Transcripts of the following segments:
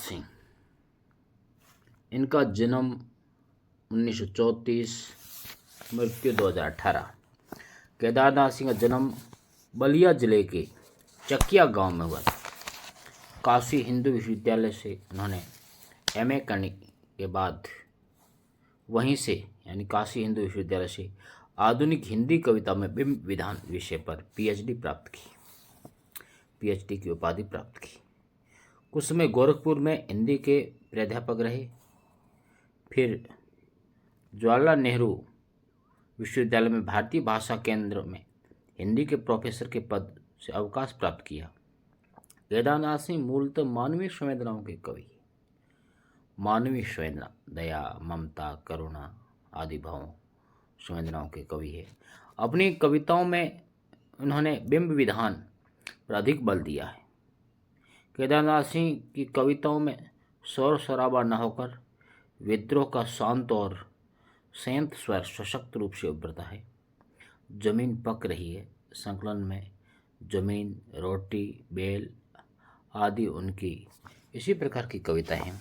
सिंह, इनका जन्म 1934, मृत्यु 2018। केदारनाथ सिंह का जन्म बलिया जिले के चकिया गांव में हुआ था। काशी हिंदू विश्वविद्यालय से उन्होंने एमए करने के बाद वहीं से यानी काशी हिंदू विश्वविद्यालय से आधुनिक हिंदी कविता में बिंब विधान विषय पर पीएचडी की उपाधि प्राप्त की। कुछ समय गोरखपुर में हिंदी के प्राध्यापक रहे, फिर जवाहरलाल नेहरू विश्वविद्यालय में भारतीय भाषा केंद्र में हिंदी के प्रोफेसर के पद से अवकाश प्राप्त किया। केदारनाथ सिंह मूलतः मानवीय संवेदनाओं के कवि, मानवीय संवेदना, दया, ममता, करुणा आदि भावों संवेदनाओं के कवि है। अपनी कविताओं में उन्होंने बिंब विधान पर अधिक बल दिया है। केदारनाथ सिंह की कविताओं में शोर शराबा न होकर विद्रोह का शांत और संयत स्वर सशक्त रूप से उभरता है। जमीन पक रही है संकलन में जमीन, रोटी, बेल आदि उनकी इसी प्रकार की कविताएं हैं।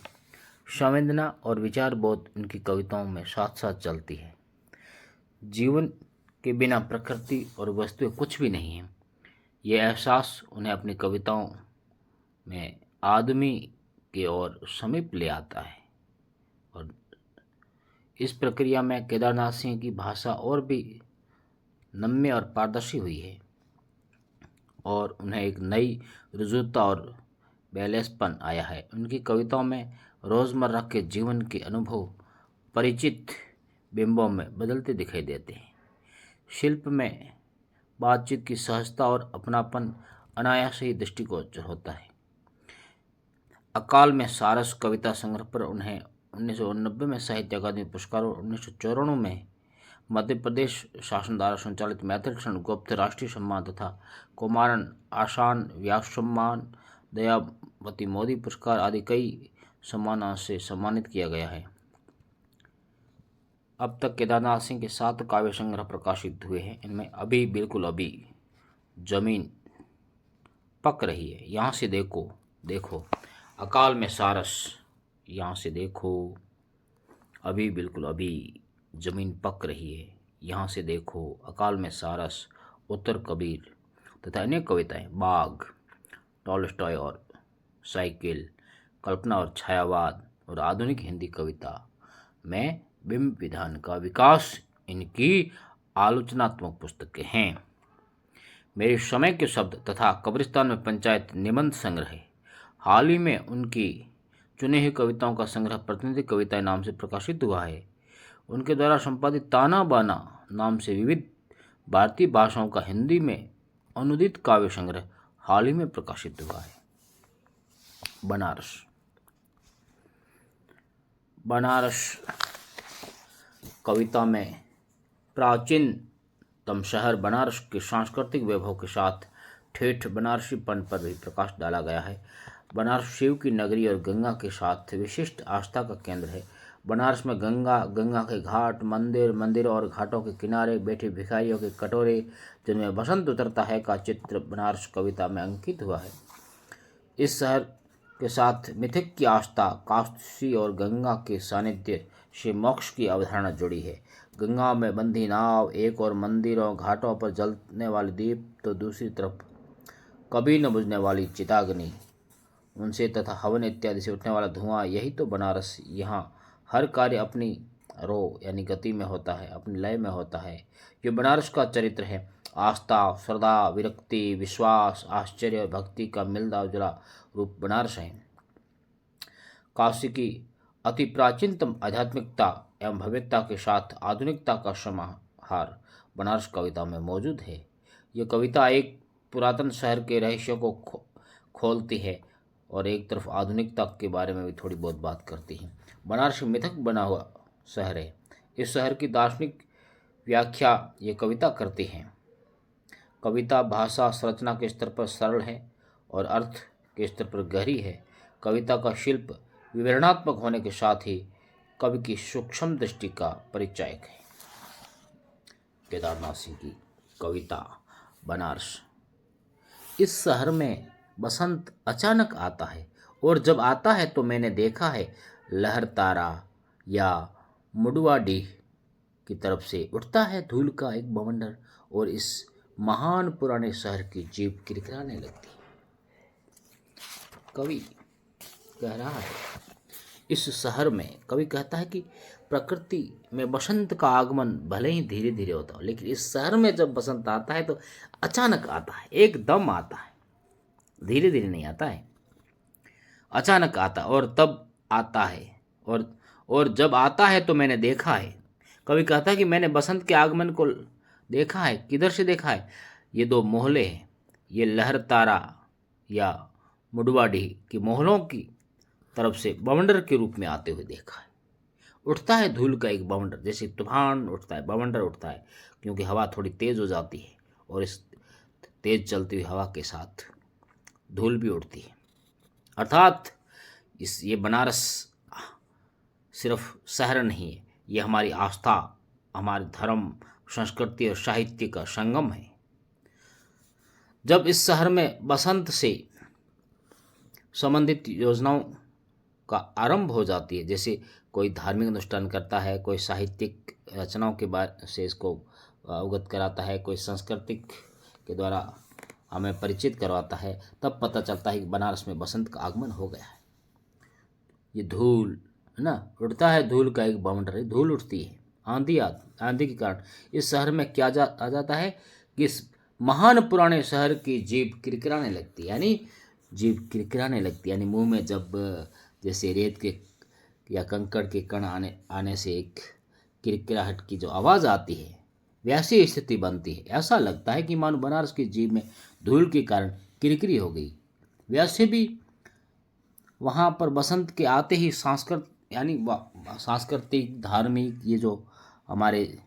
संवेदना और विचार बोध उनकी कविताओं में साथ साथ चलती है। जीवन के बिना प्रकृति और वस्तुएं कुछ भी नहीं है, यह एहसास उन्हें अपनी कविताओं में आदमी के और समीप ले आता है। और इस प्रक्रिया में केदारनाथ सिंह की भाषा और भी नम्य और पारदर्शी हुई है और उन्हें एक नई रुजुता और बैलेंसपन आया है। उनकी कविताओं में रोज़मर्रा के जीवन के अनुभव परिचित बिंबों में बदलते दिखाई देते हैं। शिल्प में बातचीत की सहजता और अपनापन अनायास ही दृष्टिगोचर होता है। अकाल में सारस कविता संग्रह पर उन्हें 1989 में साहित्य अकादमी पुरस्कार और 1994 में मध्य प्रदेश शासन द्वारा संचालित मैथिल क्षण गुप्त राष्ट्रीय सम्मान तथा कुमारन आसान व्यास सम्मान, दयावती मोदी पुरस्कार आदि कई सम्मानों से सम्मानित किया गया है। अब तक केदारनाथ सिंह के 7 काव्य संग्रह प्रकाशित हुए हैं। इनमें अभी बिल्कुल अभी, जमीन पक रही है, यहाँ से देखो, अकाल में सारस, यहाँ से देखो, अभी बिल्कुल अभी, जमीन पक रही है, यहाँ से देखो, अकाल में सारस, उत्तर कबीर तथा अन्य कविताएं बाघ, टॉलस्टॉय और साइकिल, कल्पना और छायावाद और आधुनिक हिंदी कविता में बिंब विधान का विकास इनकी आलोचनात्मक पुस्तकें हैं। मेरे समय के शब्द तथा कब्रिस्तान में पंचायत निबंध संग्रह है। हाल ही में उनकी चुनी हुई कविताओं का संग्रह प्रतिनिधि कविताएं नाम से प्रकाशित हुआ है। उनके द्वारा संपादित ताना बाना नाम से विविध भारतीय भाषाओं का हिंदी में अनुदित काव्य संग्रह हाल ही में प्रकाशित हुआ है। बनारस कविता में प्राचीनतम शहर बनारस के सांस्कृतिक वैभव के साथ ठेठ बनारसीपन पर भी प्रकाश डाला गया है। बनारस शिव की नगरी और गंगा के साथ विशिष्ट आस्था का केंद्र है। बनारस में गंगा के घाट, मंदिर और घाटों के किनारे बैठे भिखारियों के कटोरे जिनमें बसंत उतरता है का चित्र बनारस कविता में अंकित हुआ है। इस शहर के साथ मिथिक की आस्था, काशी और गंगा के सानिध्य से मोक्ष की अवधारणा जुड़ी है। गंगा में बंधी नाव एक और मंदिरों घाटों पर जलने वाले दीप तो दूसरी तरफ कभी न बुझने वाली चिताग्नि उनसे तथा हवन इत्यादि से उठने वाला धुआं, यही तो बनारस। यहाँ हर कार्य अपनी रो यानी गति में होता है, अपनी लय में होता है। ये बनारस का चरित्र है। आस्था, श्रद्धा, विरक्ति, विश्वास, आश्चर्य और भक्ति का मिलता जुला रूप बनारस है। काशी की अति प्राचीनतम आध्यात्मिकता एवं भव्यता के साथ आधुनिकता का समाहार बनारस कविता में मौजूद है। यह कविता एक पुरातन शहर के रहस्यों को खोलती है और एक तरफ आधुनिकता के बारे में भी थोड़ी बहुत बात करती है। बनारस मिथक बना हुआ शहर है। इस शहर की दार्शनिक व्याख्या ये कविता करती है। कविता भाषा संरचना के स्तर पर सरल है और अर्थ के स्तर पर गहरी है। कविता का शिल्प विवरणात्मक होने के साथ ही कवि की सूक्ष्म दृष्टि का परिचायक है। केदारनाथ सिंह की कविता बनारस। इस शहर में बसंत अचानक आता है और जब आता है तो मैंने देखा है लहर तारा या मुडवाडीह की तरफ से उठता है धूल का एक बवंडर और इस महान पुराने शहर की जीभ किरकिराने लगती है। कवि कह रहा है इस शहर में, कवि कहता है कि प्रकृति में बसंत का आगमन भले ही धीरे धीरे होता हो, लेकिन इस शहर में जब बसंत आता है तो अचानक आता है, एकदम आता है, धीरे धीरे नहीं आता है, अचानक आता और तब आता है। और जब आता है तो मैंने देखा है। कवि कहता है कि मैंने बसंत के आगमन को देखा है। किधर से देखा है? ये दो मोहल्ले हैं, ये लहर तारा या मुडवाडीह की मोहलों की तरफ से बवंडर के रूप में आते हुए देखा है। उठता है धूल का एक बवंडर, जैसे तूफान उठता है, बवंडर उठता है, क्योंकि हवा थोड़ी तेज हो जाती है और इस तेज चलती हुई हवा के साथ धूल भी उड़ती है। अर्थात ये बनारस सिर्फ शहर नहीं है, ये हमारी आस्था, हमारे धर्म, संस्कृति और साहित्य का संगम है। जब इस शहर में बसंत से संबंधित योजनाओं का आरंभ हो जाती है, जैसे कोई धार्मिक अनुष्ठान करता है, कोई साहित्यिक रचनाओं के बारे से इसको अवगत कराता है, कोई सांस्कृतिक के द्वारा हमें परिचित करवाता है, तब पता चलता है कि बनारस में बसंत का आगमन हो गया है। ये धूल है ना, उड़ता है धूल का एक बाउंडर है, धूल उठती है, आंधी के कारण इस शहर में क्या आ जाता है कि इस महान पुराने शहर की जीभ किरकिराने लगती है, यानी जीभ किरकिराने लगती है, यानी मुंह में जब जैसे रेत के या कंकड़ के कण आने से एक किरकिराहट की जो आवाज़ आती है, वैसी स्थिति बनती है। ऐसा लगता है कि मानो बनारस की जीभ में धूल के कारण किरकिरी हो गई। वैसे भी वहाँ पर बसंत के आते ही सांस्कृतिक, धार्मिक, ये जो हमारे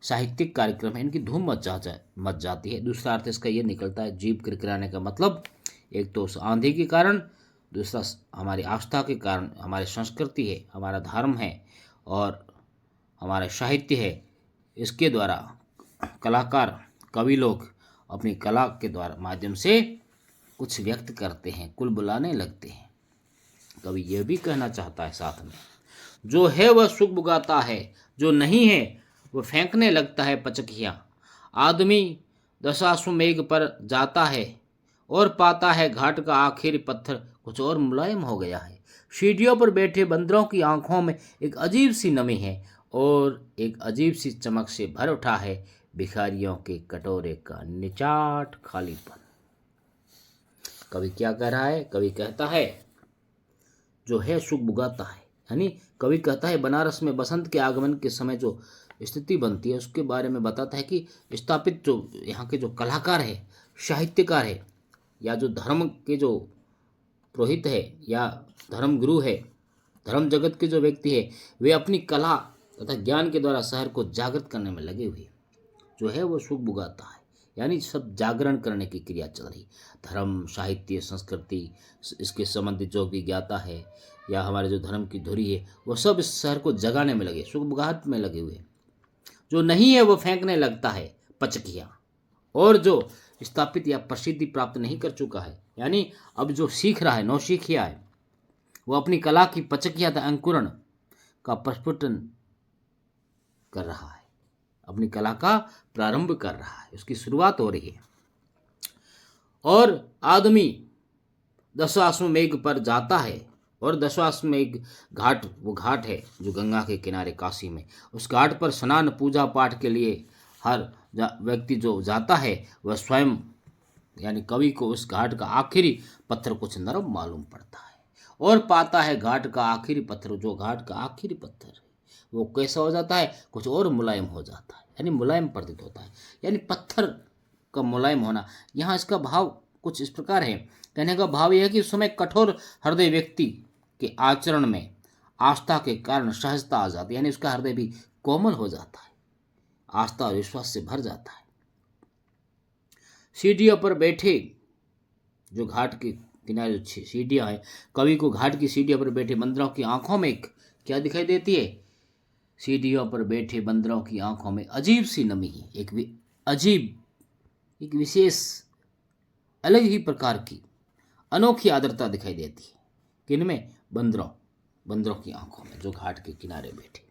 साहित्यिक कार्यक्रम है, इनकी धूम मच जाती है। दूसरा अर्थ इसका ये निकलता है, जीभ किरकिराने का मतलब एक तो उस आंधी के कारण, दूसरा हमारी आस्था के कारण, हमारी संस्कृति है, हमारा धर्म है और हमारा साहित्य है। इसके द्वारा कलाकार, कवि लोग अपनी कला के द्वारा माध्यम से कुछ व्यक्त करते हैं, कुल बुलाने लगते हैं। कवि यह भी कहना चाहता है साथ में, जो है वह सुख बुगाता है, जो नहीं है वह फेंकने लगता है पचकियाँ। आदमी दशाश्वमेघ पर जाता है और पाता है घाट का आखिरी पत्थर कुछ और मुलायम हो गया है। सीढ़ियों पर बैठे बंदरों की आंखों में एक अजीब सी नमी है और एक अजीब सी चमक से भर उठा है भिखारियों के कटोरे का निचाट खालीपन। कवि क्या कह रहा है? कवि कहता है जो है सुख बुगाता है, यानी कवि कहता है बनारस में बसंत के आगमन के समय जो स्थिति बनती है उसके बारे में बताता है कि स्थापित जो यहाँ के जो कलाकार है, साहित्यकार है, या जो धर्म के जो पुरोहित है या धर्म गुरु है, धर्म जगत के जो व्यक्ति है, वे अपनी कला तथा ज्ञान के द्वारा शहर को जागृत करने में लगे हुए। जो है वो सुख बुगाता है, यानी सब जागरण करने की क्रिया चल रही। धर्म, साहित्य, संस्कृति, इसके संबंधित जो भी ज्ञाता है या हमारे जो धर्म की धुरी है, वो सब इस शहर को जगाने में लगे, सुख बुगाहट में लगे हुए। जो नहीं है वो फेंकने लगता है पचकियाँ, और जो स्थापित या प्रसिद्धि प्राप्त नहीं कर चुका है, यानी अब जो सीख रहा है, नौसिखिया है, वो अपनी कला की पचकिया तथा अंकुरण का प्रस्फुटन कर रहा है, अपनी कला का प्रारंभ कर रहा है, उसकी शुरुआत हो रही है। और आदमी दशाश्वमेघ पर जाता है, और दशाश्वमेघ घाट वो घाट है जो गंगा के किनारे काशी में, उस घाट पर स्नान पूजा पाठ के लिए हर व्यक्ति जो जाता है वह स्वयं, यानी कवि को उस घाट का आखिरी पत्थर कुछ नरम मालूम पड़ता है और पाता है घाट का आखिरी पत्थर, जो घाट का आखिरी पत्थर है वो कैसा हो जाता है, कुछ और मुलायम हो जाता है, यानी मुलायम प्रतीत होता है, यानी पत्थर का मुलायम होना। यहाँ इसका भाव कुछ इस प्रकार है, कहने का भाव यह है कि उस समय कठोर हृदय व्यक्ति के आचरण में आस्था के कारण सहजता आ जाती है, यानी उसका हृदय भी कोमल हो जाता है, आस्था और विश्वास से भर जाता है। सीढ़ियों पर बैठे, जो घाट के किनारे जो सीढ़ियाँ हैं, कवि को घाट की सीढ़ियों पर बैठे बंदरों की आंखों में एक क्या दिखाई देती है? सीढ़ियों पर बैठे बंदरों की आंखों में अजीब सी नमी है, एक विशेष अलग ही प्रकार की अनोखी आर्द्रता दिखाई देती है। किनमें? बंदरों की आंखों में, जो घाट के किनारे बैठे।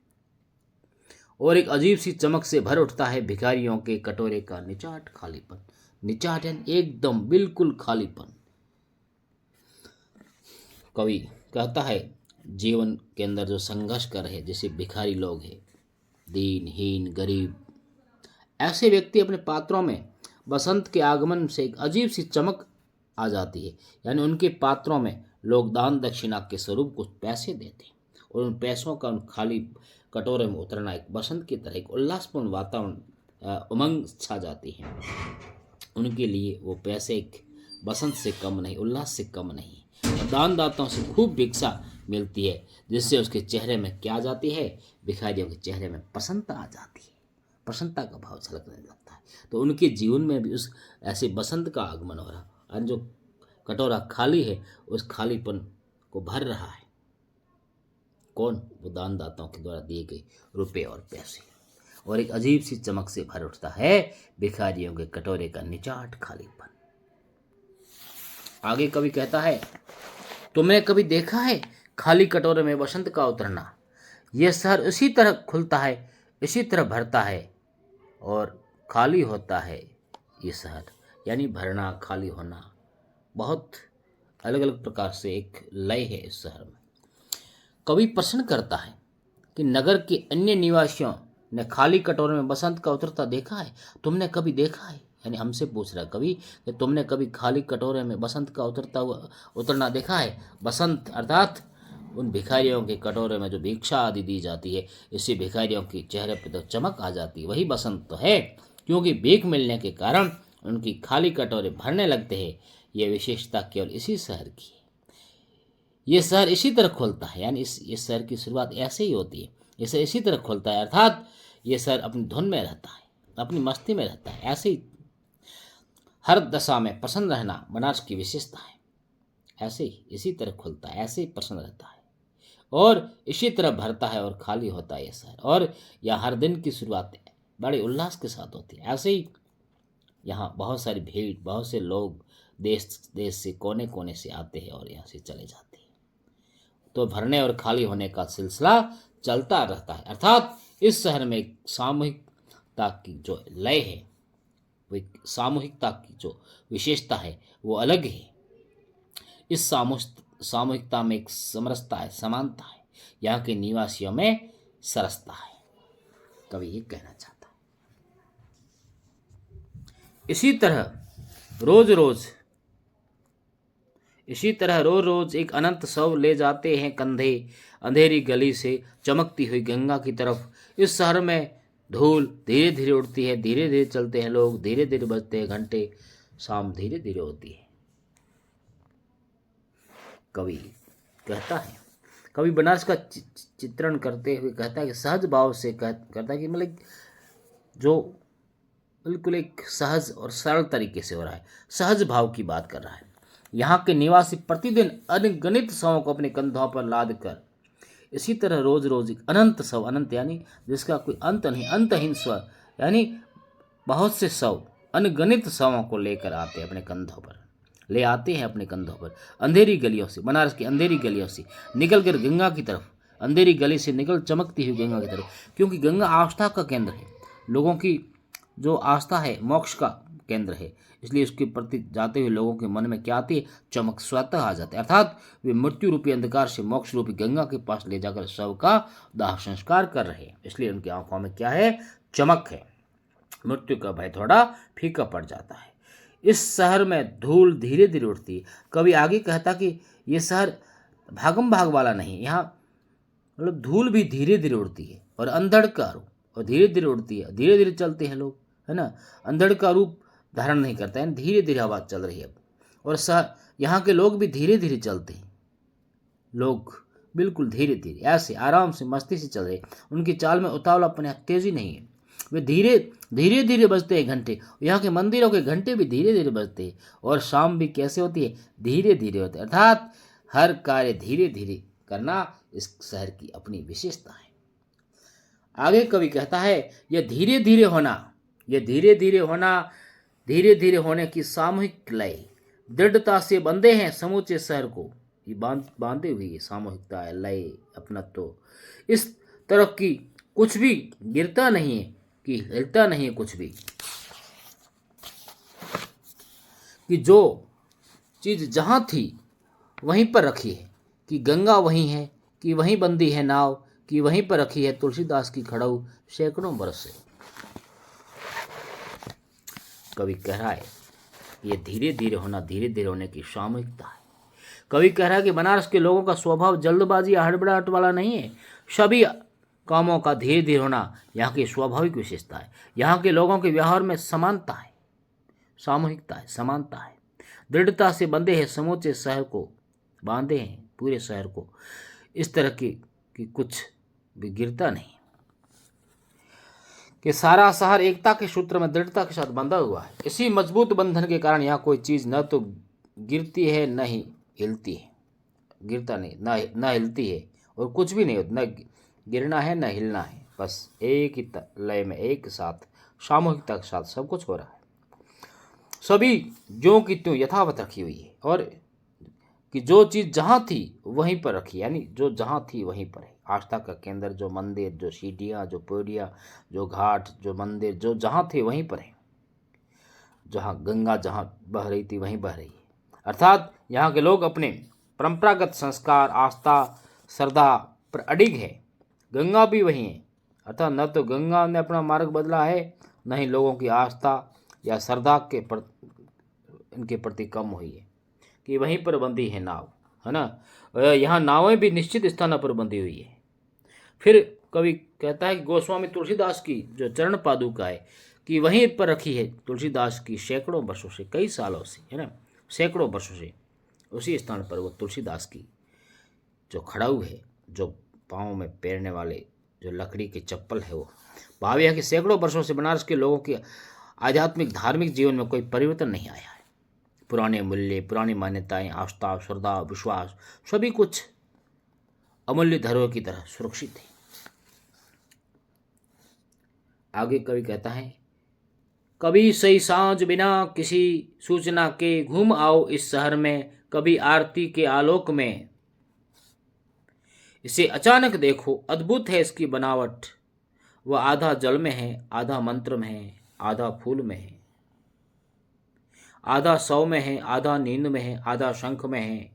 और एक अजीब सी चमक से भर उठता है भिखारियों के कटोरे का निचाट खालीपन। निचाट यानी एकदम बिल्कुल खालीपन। कवि कहता है जीवन के अंदर जो संघर्ष कर रहे, जैसे भिखारी लोग हैं, दीनहीन गरीब, ऐसे व्यक्ति अपने पात्रों में बसंत के आगमन से एक अजीब सी चमक आ जाती है। यानी उनके पात्रों में लोग दान दक्षिणा के स्वरूप कुछ पैसे देते हैं और उन पैसों का उन खाली कटोरे में उतरना एक बसंत की तरह एक उल्लासपूर्ण वातावरण, उमंग छा जाती है। उनके लिए वो पैसे एक बसंत से कम नहीं, उल्लास से कम नहीं। और दानदाताओं से खूब भिक्षा मिलती है, जिससे उसके चेहरे में क्या जाती है? भिखारियों के चेहरे में प्रसन्नता आ जाती है, प्रसन्नता का भाव झलकने लगता है। तो उनके जीवन में भी उस ऐसे बसंत का आगमन हो रहा, और जो कटोरा खाली है उस खालीपन को भर रहा है। कौन? वो दानदाताओं के द्वारा दिए गए रुपए और पैसे। और एक अजीब सी चमक से भर उठता है भिखारियों के कटोरे का निचाट खालीपन। आगे कवि कहता है, तुमने कभी देखा है खाली कटोरे में बसंत का उतरना? यह शहर इसी तरह खुलता है, इसी तरह भरता है और खाली होता है ये शहर। यानी भरना, खाली होना, बहुत अलग अलग प्रकार से एक लय है इस शहर में। कवि प्रश्न करता है कि नगर के अन्य निवासियों ने खाली कटोरे में बसंत का उतरता देखा है? तुमने कभी देखा है? यानी हमसे पूछ रहा कवि कि तुमने कभी खाली कटोरे में बसंत का उतरना देखा है? बसंत अर्थात उन भिखारियों के कटोरे में जो भिक्षा आदि दी जाती है, इससे भिखारियों के चेहरे पर तो चमक आ जाती है, वही बसंत तो है। क्योंकि भीख मिलने के कारण उनकी खाली कटोरे भरने लगते हैं। यह विशेषता केवल इसी शहर की है। ये शहर इसी तरह खुलता है, यानी इस शहर की शुरुआत ऐसे ही होती है। ये शहर इसी तरह खुलता है, अर्थात ये शहर अपनी धुन में रहता है, अपनी मस्ती में रहता है। ऐसे ही हर दशा में प्रसन्न रहना बनारस की विशेषता है। ऐसे ही इसी तरह खुलता है, ऐसे ही प्रसन्न रहता है और इसी तरह भरता है और खाली होता है ये शहर। और यह हर दिन की शुरुआत बड़े उल्लास के साथ होती है। ऐसे ही यहाँ बहुत सारी भीड़, बहुत से लोग देश देश से कोने कोने से आते हैं और यहाँ से चले जाते हैं। तो भरने और खाली होने का सिलसिला चलता रहता है। अर्थात इस शहर में एक सामूहिकता की जो लय है, वो एक सामूहिकता की जो विशेषता है वो अलग है। इस सामूहिकता में एक समरसता है, समानता है, यहाँ के निवासियों में सरसता है। कवि ये कहना चाहता है। इसी तरह रोज रोज एक अनंत शव ले जाते हैं कंधे अंधेरी गली से चमकती हुई गंगा की तरफ। इस शहर में धूल धीरे धीरे उड़ती है, धीरे धीरे चलते हैं लोग, धीरे धीरे बजते हैं घंटे, शाम धीरे धीरे होती है। कवि कहता है, कवि बनारस का चित्रण करते हुए कहता है कि सहज भाव से करता है कि मतलब जो बिल्कुल एक सहज और सरल तरीके से हो रहा है, सहज भाव की बात कर रहा है। यहाँ के निवासी प्रतिदिन अनगिनत शवों को अपने कंधों पर लाद कर इसी तरह रोज रोज एक अनंत शव, अनंत यानी जिसका कोई अंत नहीं, अंतहीन स्वर, यानी बहुत से शव अनगिनत शवों को लेकर आते हैं अपने कंधों पर, ले आते हैं अपने कंधों पर। अंधेरी गलियों से, बनारस की अंधेरी गलियों से निकल कर गंगा की तरफ, अंधेरी गली से निकल चमकती हुई गंगा की तरफ। क्योंकि गंगा आस्था का केंद्र है, लोगों की जो आस्था है मोक्ष का केंद्र है, इसलिए उसके प्रति जाते हुए लोगों के मन में क्या आती है? चमक स्वतः आ जाती है। अर्थात वे मृत्यु रूपी अंधकार से मोक्ष रूपी गंगा के पास ले जाकर शव का दाह संस्कार कर रहे हैं, इसलिए उनकी आंखों में क्या है? चमक है। मृत्यु का भय थोड़ा फीका पड़ जाता है। इस शहर में धूल धीरे धीरे उठती है। कभी आगे कहता कि यह शहर भागम भाग वाला नहीं, यहाँ मतलब धूल भी धीरे धीरे उड़ती है और अंधड़ का रूप और धीरे धीरे उड़ती है, धीरे धीरे चलते हैं लोग, है ना। अंधड़ का रूप धारण नहीं करता है, धीरे धीरे हवा चल रही है। और यहाँ के लोग भी धीरे धीरे चलते हैं, लोग बिल्कुल धीरे धीरे ऐसे आराम से मस्ती से चल रहे। उनकी चाल में उतावलापन, तेजी नहीं है। वे धीरे धीरे बजते हैं घंटे। यहाँ के मंदिरों के घंटे भी धीरे धीरे बजते हैं। और शाम भी कैसे होती है? धीरे धीरे होती है। अर्थात हर कार्य धीरे धीरे करना इस शहर की अपनी विशेषता है। आगे कवि कहता है, यह धीरे धीरे होने की सामूहिक लय दृढ़ता से बंधे हैं समूचे शहर को। ये बांधे हुई है सामूहिकता है, लय, अपनत्व। इस तरफ की कुछ भी गिरता नहीं है, कि हिलता नहीं है कुछ भी, कि जो चीज जहां थी वहीं पर रखी है, कि गंगा वहीं है, कि वहीं बंदी है नाव, कि वहीं पर रखी है तुलसीदास की खड़ाऊ सैकड़ों बरस से। कवि कह रहा है ये धीरे धीरे होना, धीरे धीरे होने की सामूहिकता है। कवि कह रहा है कि बनारस के लोगों का स्वभाव जल्दबाजी या हड़बड़ाहट वाला नहीं है। सभी कामों का धीरे धीरे होना यहाँ की स्वाभाविक विशेषता है। यहाँ के लोगों के व्यवहार में समानता है, सामूहिकता है, समानता है। दृढ़ता से बंधे हैं, समूचे शहर को बांधे हैं, पूरे शहर को। इस तरह की कुछ भी गिरता नहीं, कि सारा शहर एकता के सूत्र में दृढ़ता के साथ बंधा हुआ है। इसी मजबूत बंधन के कारण यहाँ कोई चीज न तो गिरती है न ही हिलती है। गिरता नहीं, न हिलती है, और कुछ भी नहीं, न गिरना है न हिलना है, बस एक ही लय में एक साथ सामूहिकता के साथ सब कुछ हो रहा है। सभी ज्यों की त्यों यथावत रखी हुई है, और कि जो चीज जहां थी वहीं पर रखी, यानी जो जहां थी वहीं पर है। आस्था का केंद्र, जो मंदिर, जो सीढ़ियाँ, जो पौड़ियाँ, जो घाट, जो मंदिर, जो जहां थे वहीं पर है। जहां गंगा जहां बह रही थी वहीं बह रही है। अर्थात यहाँ के लोग अपने परंपरागत संस्कार, आस्था, श्रद्धा पर अडिग है। गंगा भी वही है, अर्थात न तो गंगा ने अपना मार्ग बदला है, न ही लोगों की आस्था या श्रद्धा इनके प्रति कम हुई है, कि वहीं पर बंधी है नाव, है ना। यहाँ नावें भी निश्चित स्थानों पर बंधी हुई है। फिर कवि कहता है कि गोस्वामी तुलसीदास की जो चरण पादुका है, कि वहीं पर रखी है तुलसीदास की सैकड़ों वर्षों से, कई सालों से, है ना, सैकड़ों वर्षों से उसी स्थान पर वो तुलसीदास की जो खड़ाऊ है, जो पाँव में पहनने वाले जो लकड़ी के चप्पल है, वो भाव यह कि सैकड़ों वर्षों से बनारस के लोगों के आध्यात्मिक धार्मिक जीवन में कोई परिवर्तन नहीं आया है। पुराने मूल्य, पुरानी मान्यताएं, आस्था, श्रद्धा, विश्वास, सभी कुछ अमूल्य धरोहर की तरह सुरक्षित है। आगे कवि कहता है, कभी सही सांझ बिना किसी सूचना के घूम आओ इस शहर में, कभी आरती के आलोक में इसे अचानक देखो, अद्भुत है इसकी बनावट। वह आधा जल में है, आधा मंत्र में है, आधा फूल में है, आधा सौ में है, आधा नींद में है, आधा शंख में है।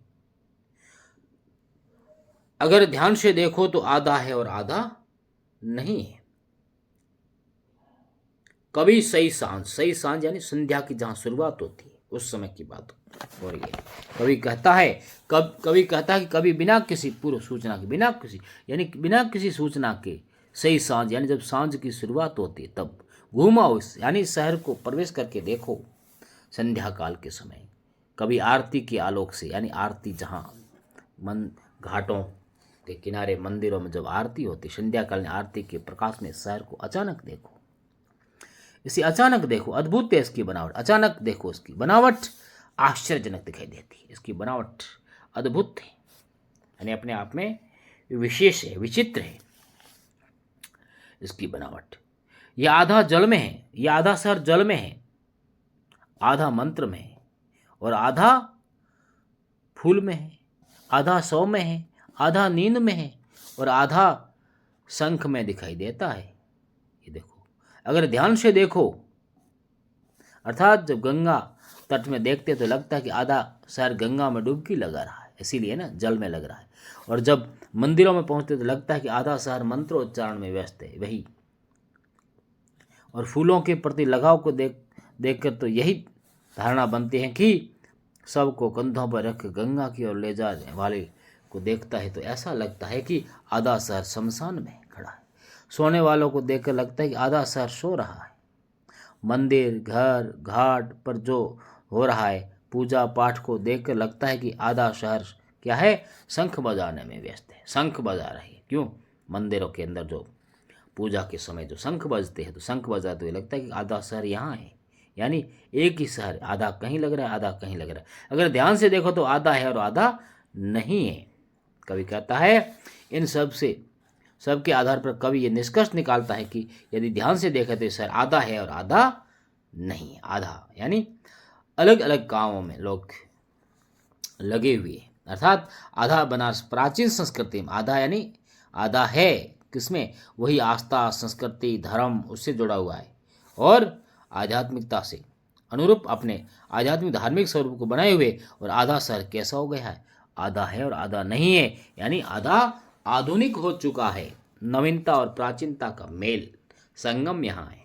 अगर ध्यान से देखो तो आधा है और आधा नहीं है। कभी सही सांझ यानी संध्या की जहां शुरुआत होती है उस समय की बात हो रही है। कवि कहता है कि कभी बिना किसी पूर्व सूचना के, बिना किसी सूचना के सही सांझ, यानी जब सांझ की शुरुआत होती है तब घूमाओ, यानी शहर को प्रवेश करके देखो संध्या काल के समय। कभी आरती के आलोक से, यानी आरती जहाँ घाटों के किनारे मंदिरों में जब आरती होती, संध्या काल में आरती के प्रकाश में शहर को अचानक देखो, इसे अचानक देखो, अद्भुत है इसकी बनावट। अचानक देखो, इसकी बनावट आश्चर्यजनक दिखाई देती है, इसकी बनावट अद्भुत है, यानी अपने आप में विशेष है, विचित्र है इसकी बनावट। यह आधा जल में है, यह आधा शहर जल में है, आधा मंत्र में है, और आधा फूल में है, आधा सौ में है, आधा नींद में है, और आधा शंख में दिखाई देता है। ये देखो, अगर ध्यान से देखो, अर्थात जब गंगा तट में देखते तो लगता है कि आधा शहर गंगा में डुबकी लगा रहा है, इसीलिए ना जल में लग रहा है। और जब मंदिरों में पहुंचते तो लगता है कि आधा शहर मंत्रोच्चारण में व्यस्त है, वही। और फूलों के प्रति लगाव को देखकर तो यही धारणा बनती है कि सबको कंधों पर रख गंगा की ओर ले जाने वाले को देखता है तो ऐसा लगता है कि आधा शहर शमशान में खड़ा है। सोने वालों को देखकर लगता है कि आधा शहर सो रहा है। मंदिर, घर, घाट पर जो हो रहा है पूजा पाठ को देखकर लगता है कि आधा शहर क्या है, शंख बजाने में व्यस्त है, शंख बजा रही है। क्यों? मंदिरों के अंदर जो पूजा के समय जो शंख बजते हैं, तो शंख बजाते हुए लगता है कि आधा शहर यहाँ है, यानी एक ही शहर, आधा कहीं लग रहा है, आधा कहीं लग रहा है। अगर ध्यान से देखो तो आधा है और आधा नहीं है। कवि कहता है इन सबके आधार पर कवि ये निष्कर्ष निकालता है कि यदि ध्यान से देखें तो शहर आधा है और आधा नहीं है। आधा यानी अलग अलग कामों में लोग लगे हुए हैं, अर्थात आधा बनारस प्राचीन संस्कृति में, आधा यानी आधा है किसमें, वही आस्था, संस्कृति, धर्म उससे जुड़ा हुआ है और आध्यात्मिकता से अनुरूप अपने आध्यात्मिक धार्मिक स्वरूप को बनाए हुए, और आधा शहर कैसा हो गया है, आधा है और आधा नहीं है, यानी आधा आधुनिक हो चुका है। नवीनता और प्राचीनता का मेल संगम यहाँ है।